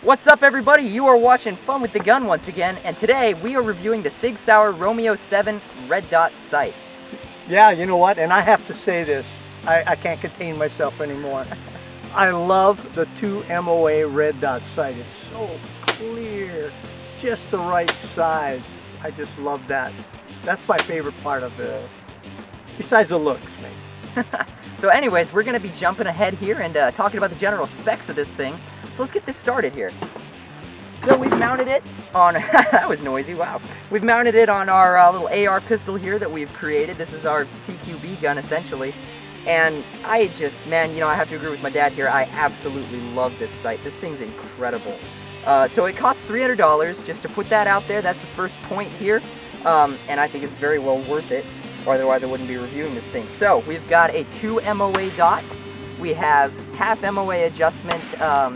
What's up, everybody? You are watching Fun with the Gun once again, and today we are reviewing the Sig Sauer Romeo 7 red dot sight. Yeah, you know what? And I have to say this. I can't contain myself anymore. I love the 2 MOA red dot sight. It's so clear, just the right size. I just love that. That's my favorite part of it. Besides the looks, mate. So anyways, we're going to be jumping ahead here and talking about the general specs of this thing. So let's get this started here. So we've mounted it on, that was noisy, wow. We've mounted it on our little AR pistol here that we've created. This is our CQB gun essentially. And I just, man, you know, I have to agree with my dad here. I absolutely love this sight. This thing's incredible. So it costs $300, just to put that out there. That's the first point here. And I think it's very well worth it, or otherwise I wouldn't be reviewing this thing. So we've got a 2 MOA dot. We have half MOA adjustment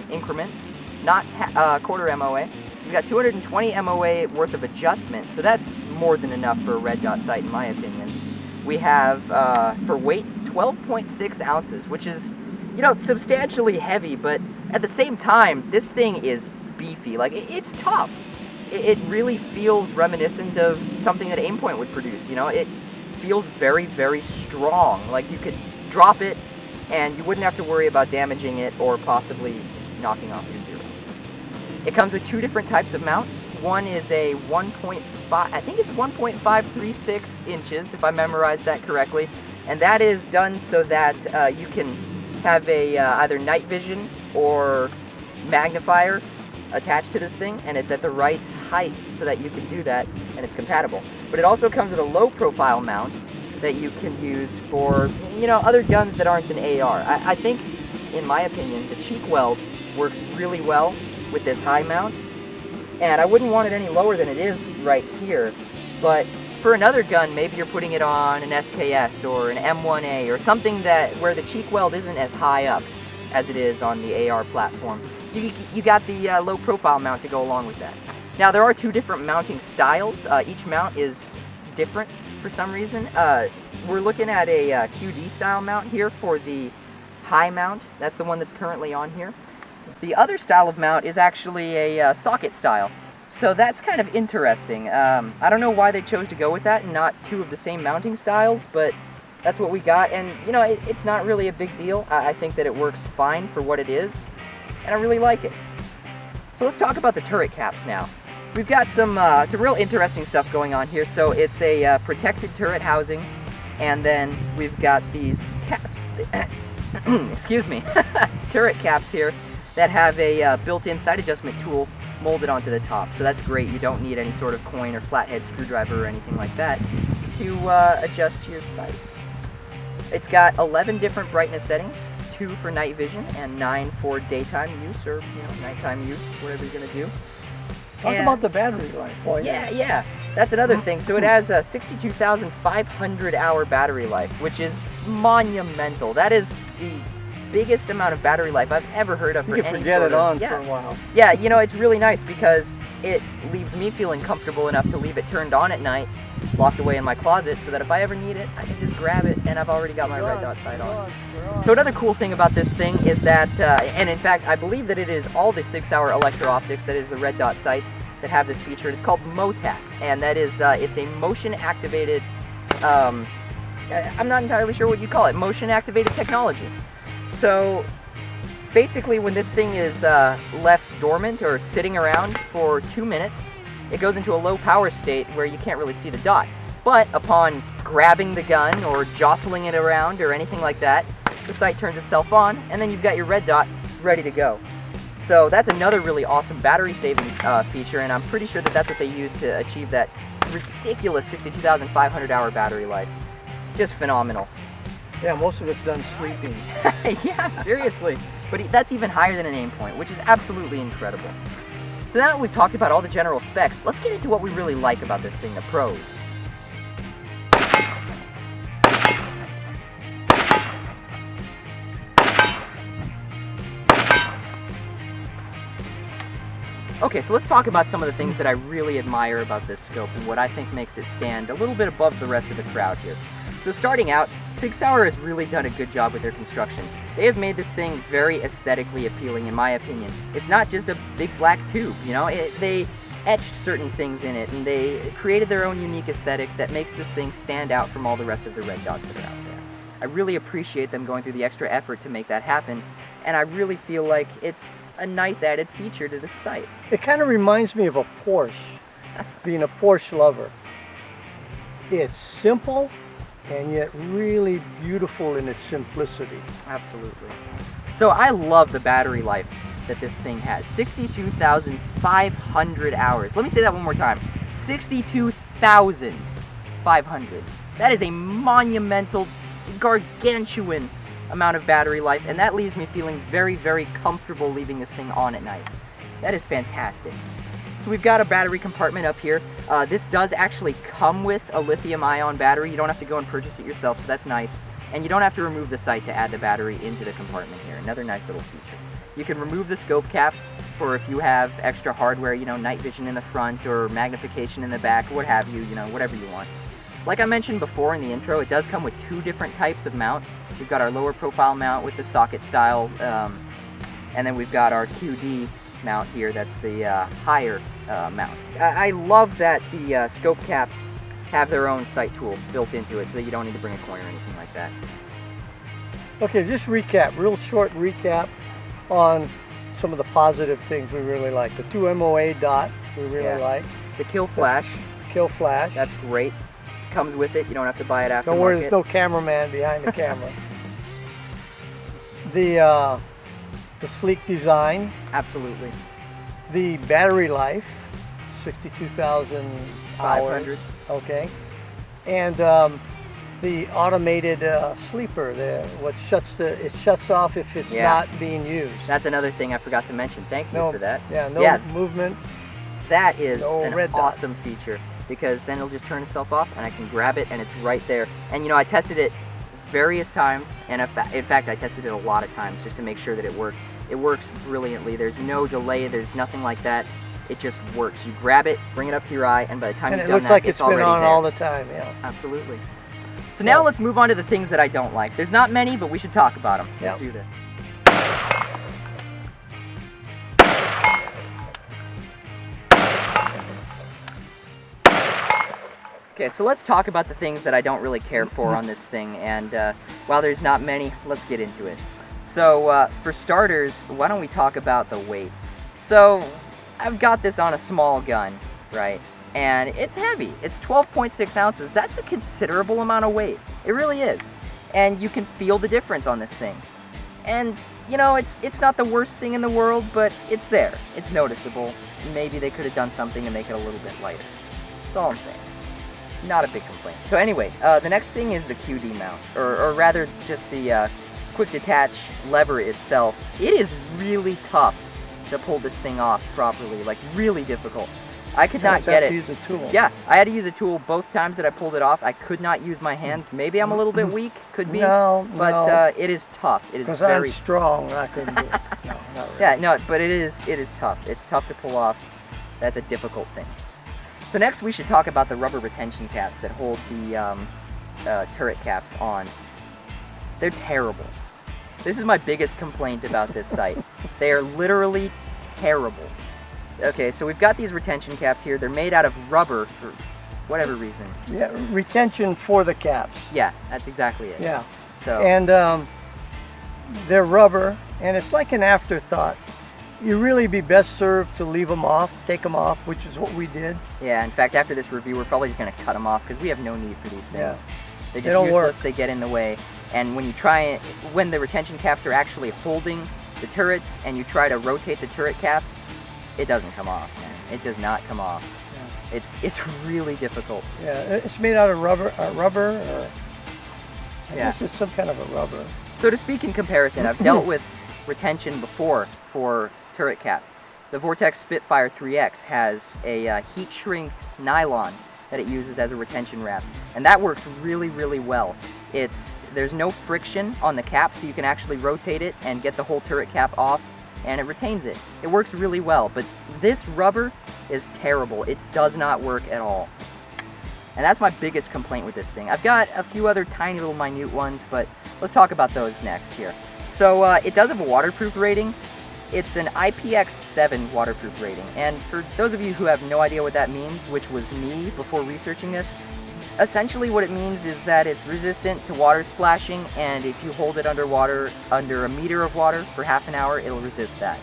increments, not quarter MOA. We've got 220 MOA worth of adjustment, so that's more than enough for a red dot sight in my opinion. We have, for weight, 12.6 ounces, which is, you know, substantially heavy, but at the same time, this thing is beefy. Like, it's tough. It really feels reminiscent of something that Aimpoint would produce, you know? It feels very, very strong. Like, you could drop it, and you wouldn't have to worry about damaging it or possibly knocking off your zero. It comes with 2 different types of mounts. One is a 1.5, I think it's 1.536 inches, if I memorized that correctly. And that is done so that you can have a either night vision or magnifier attached to this thing, and it's at the right height so that you can do that, and it's compatible. But it also comes with a low profile mount that you can use for, you know, other guns that aren't an AR. I think, in my opinion, the cheek weld works really well with this high mount, and I wouldn't want it any lower than it is right here. But for another gun, maybe you're putting it on an SKS or an M1A or something that where the cheek weld isn't as high up as it is on the AR platform. You got the low profile mount to go along with that. Now there are 2 different mounting styles. Each mount is different for some reason. We're looking at a QD style mount here for the high mount. That's the one that's currently on here. The other style of mount is actually a socket style. So that's kind of interesting. I don't know why they chose to go with that and not 2 of the same mounting styles, but that's what we got. And you know, it's not really a big deal. I think that it works fine for what it is, and I really like it. So let's talk about the turret caps now. We've got some real interesting stuff going on here. So it's a protected turret housing, and then we've got these caps, excuse me, turret caps here that have a built-in sight adjustment tool molded onto the top. So that's great. You don't need any sort of coin or flathead screwdriver or anything like that to adjust your sights. It's got 11 different brightness settings, 2 for night vision and 9 for daytime use, or, you know, nighttime use, whatever you're gonna do. Talk about the battery life. Boy, yeah, that's another thing. So it has a 62,500 hour battery life, which is monumental. That is the biggest amount of battery life I've ever heard of for any sort of... You can forget it on for a while. Yeah, you know, it's really nice because it leaves me feeling comfortable enough to leave it turned on at night, locked away in my closet, so that if I ever need it, I can just grab it, and I've already got my red dot sight on. So another cool thing about this thing is that, and in fact, I believe that it is all the Sig Sauer electro optics, that is the red dot sights, that have this feature. It's called MOTAC, and that is, it's a motion activated, I'm not entirely sure what you call it, motion activated technology. So basically when this thing is left dormant or sitting around for 2 minutes, it goes into a low power state where you can't really see the dot. But upon grabbing the gun or jostling it around or anything like that, the sight turns itself on, and then you've got your red dot ready to go. So that's another really awesome battery saving feature, and I'm pretty sure that that's what they use to achieve that ridiculous 62,500 hour battery life. Just phenomenal. Yeah, most of it's done sleeping. Yeah, seriously. But that's even higher than an Aimpoint, which is absolutely incredible. So now that we've talked about all the general specs, let's get into what we really like about this thing, the pros. Okay, Okay, so let's talk about some of the things that I really admire about this scope and what I think makes it stand a little bit above the rest of the crowd here. So starting out, Sig Sauer has really done a good job with their construction. They have made this thing very aesthetically appealing, in my opinion. It's not just a big black tube, you know? They etched certain things in it, and they created their own unique aesthetic that makes this thing stand out from all the rest of the red dots that are out there. I really appreciate them going through the extra effort to make that happen, and I really feel like it's a nice added feature to the site. It kind of reminds me of a Porsche, being a Porsche lover. It's simple and yet really beautiful in its simplicity. Absolutely. So I love the battery life that this thing has. 62,500 hours. Let me say that one more time. 62,500. That is a monumental, gargantuan amount of battery life, and that leaves me feeling very, very comfortable leaving this thing on at night. That is fantastic. So we've got a battery compartment up here. This does actually come with a lithium-ion battery. You don't have to go and purchase it yourself, so that's nice. And you don't have to remove the sight to add the battery into the compartment here. Another nice little feature. You can remove the scope caps for if you have extra hardware, you know, night vision in the front or magnification in the back, what have you, you know, whatever you want. Like I mentioned before in the intro, it does come with two different types of mounts. We've got our lower profile mount with the socket style, and then we've got our QD mount here, that's the higher mount. I love that the scope caps have their own sight tool built into it so that you don't need to bring a coin or anything like that. Okay, just recap, real short recap on some of the positive things we really like. The 2 MOA dot we really like. The kill flash. Kill flash. That's great. Comes with it. You don't have to buy it aftermarket. Don't worry, there's no cameraman behind the camera. The sleek design. Absolutely. The battery life, 62,000 hours. Okay. And the automated sleeper, it shuts off if it's not being used. That's another thing I forgot to mention. Thank you for that. Yeah, no movement. That is an awesome feature, because then it'll just turn itself off and I can grab it and it's right there. And you know, I tested it various times, and in fact I tested it a lot of times just to make sure that it worked. It works brilliantly. There's no delay, there's nothing like that. It just works. You grab it, bring it up to your eye, and by the time you've done that, it's already there. And it looks like it's been on all the time, yeah. Absolutely. So now let's move on to the things that I don't like. There's not many, but we should talk about them. Let's do this. Okay, so let's talk about the things that I don't really care for on this thing, and while there's not many, let's get into it. So for starters, why don't we talk about the weight? So I've got this on a small gun, right? And it's heavy. It's 12.6 ounces. That's a considerable amount of weight. It really is. And you can feel the difference on this thing. And you know, it's not the worst thing in the world, but it's there. It's noticeable. Maybe they could have done something to make it a little bit lighter. That's all I'm saying. Not a big complaint. So anyway, the next thing is the QD mount, or rather just the quick detach lever itself. It is really tough to pull this thing off properly, like really difficult. I could not get it. You have to use a tool. Yeah, I had to use a tool both times that I pulled it off. I could not use my hands. Maybe I'm a little bit weak, could be. But it is tough. It is because very I'm strong, I couldn't do it. No, not really. Yeah, no, but it is tough. It's tough to pull off. That's a difficult thing. So next we should talk about the rubber retention caps that hold the turret caps on. They're terrible. This is my biggest complaint about this site. They are literally terrible. Okay, so we've got these retention caps here. They're made out of rubber for whatever reason. Yeah, retention for the caps. Yeah, that's exactly it. Yeah. So. And they're rubber, and it's like an afterthought. You really be best served to leave them off, take them off, which is what we did. Yeah, in fact, after this review, we're probably just going to cut them off because we have no need for these things. Yeah. They're just useless, they get in the way. And when you when the retention caps are actually holding the turrets and you try to rotate the turret cap, it doesn't come off, man. It does not come off. Yeah. It's really difficult. Yeah, it's made out of rubber, or I guess it's some kind of a rubber. So to speak in comparison, I've dealt with retention before for turret caps. The Vortex Spitfire 3X has a heat shrinked nylon that it uses as a retention wrap, and that works really, really well. There's no friction on the cap, so you can actually rotate it and get the whole turret cap off and it retains it. It works really well, but this rubber is terrible. It does not work at all. And that's my biggest complaint with this thing. I've got a few other tiny little minute ones, but let's talk about those next here. So it does have a waterproof rating. It's an IPX7 waterproof rating. And for those of you who have no idea what that means, which was me before researching this, essentially what it means is that it's resistant to water splashing, and if you hold it underwater, under a meter of water for half an hour, it'll resist that.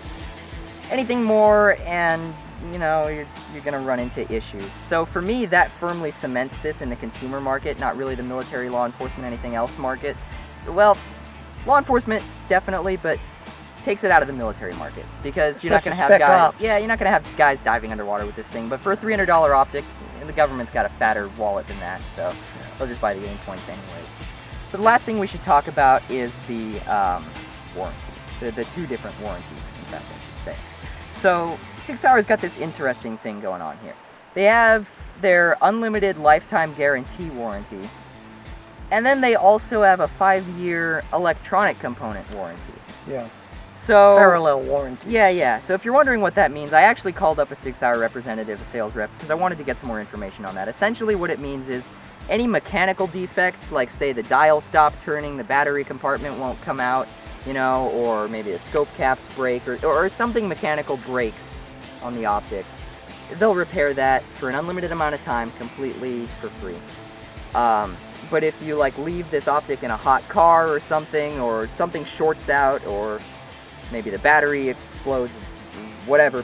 Anything more and you know, you're gonna run into issues. So for me, that firmly cements this in the consumer market, not really the military, law enforcement, anything else market. Well, law enforcement definitely, but takes it out of the military market, because you're not gonna have guys. Yeah, you're not gonna have guys diving underwater with this thing. But for a $300 optic, the government's got a fatter wallet than that, so they'll just buy the aimpoints anyways. So the last thing we should talk about is the warranty, the two different warranties, in fact, I should say. So Sig Sauer's got this interesting thing going on here. They have their unlimited lifetime guarantee warranty, and then they also have a 5-year electronic component warranty. Yeah. So parallel warranty. Yeah. So if you're wondering what that means, I actually called up a Sig Sauer representative, a sales rep, because I wanted to get some more information on that. Essentially what it means is any mechanical defects, like say the dial stopped turning, the battery compartment won't come out, you know, or maybe the scope caps break, or something mechanical breaks on the optic, they'll repair that for an unlimited amount of time, completely for free. But if you like leave this optic in a hot car or something shorts out, or maybe the battery explodes, whatever,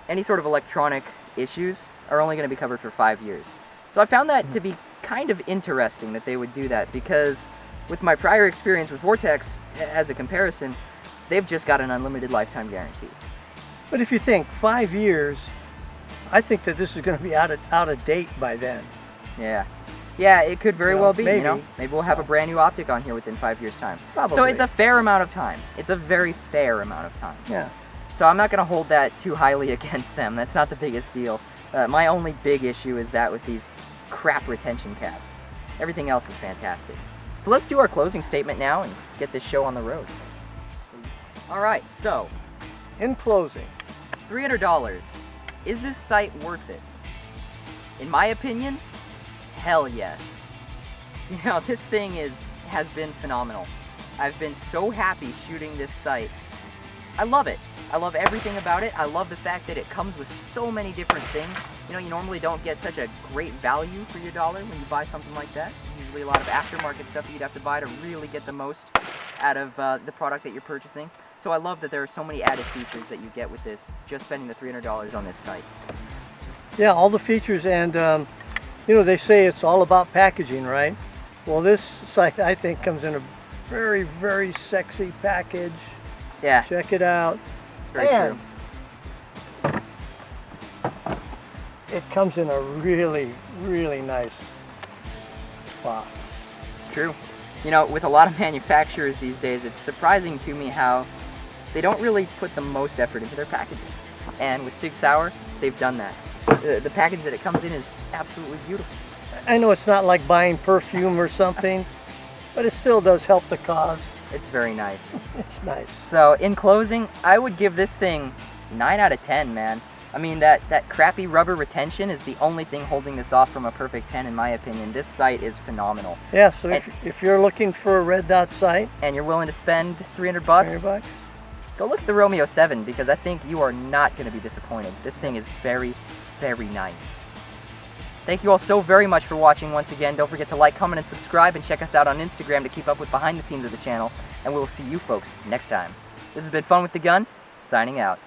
any sort of electronic issues are only going to be covered for 5 years. So I found that to be kind of interesting that they would do that, because with my prior experience with Vortex, as a comparison, they've just got an unlimited lifetime guarantee. But if you think 5 years, I think that this is going to be out of date by then. Yeah, it could very well be. Maybe. You know, maybe we'll have a brand new optic on here within 5 years' time. Probably. So it's a fair amount of time. It's a very fair amount of time. Yeah. So I'm not going to hold that too highly against them. That's not the biggest deal. My only big issue is that with these crap retention caps. Everything else is fantastic. So let's do our closing statement now and get this show on the road. All right, so in closing, $300. Is this site worth it? In my opinion, hell yes. You know, this thing has been phenomenal. I've been so happy shooting this site. I love it. I love everything about it. I love the fact that it comes with so many different things. You know, you normally don't get such a great value for your dollar when you buy something like that. Usually a lot of aftermarket stuff that you'd have to buy to really get the most out of the product that you're purchasing. So I love that there are so many added features that you get with this, just spending the $300 on this site. Yeah, all the features, and you know, they say it's all about packaging, right? Well, this site, I think, comes in a very, very sexy package. Yeah. Check it out. Very true. It comes in a really, really nice box. It's true. You know, with a lot of manufacturers these days, it's surprising to me how they don't really put the most effort into their packaging. And with Sig Sauer, they've done that. The package that it comes in is absolutely beautiful. I know it's not like buying perfume or something, but it still does help the cause. It's very nice. It's nice. So in closing, I would give this thing 9 out of 10, man. I mean, that crappy rubber retention is the only thing holding this off from a perfect 10 in my opinion. This sight is phenomenal. Yeah, so if you're looking for a red dot sight and you're willing to spend $300, go look at the Romeo 7, because I think you are not going to be disappointed. This thing is very, very nice. Thank you all so very much for watching once again. Don't forget to like, comment, and subscribe, and check us out on Instagram to keep up with behind the scenes of the channel. And we will see you folks next time. This has been Fun with the Gun, signing out.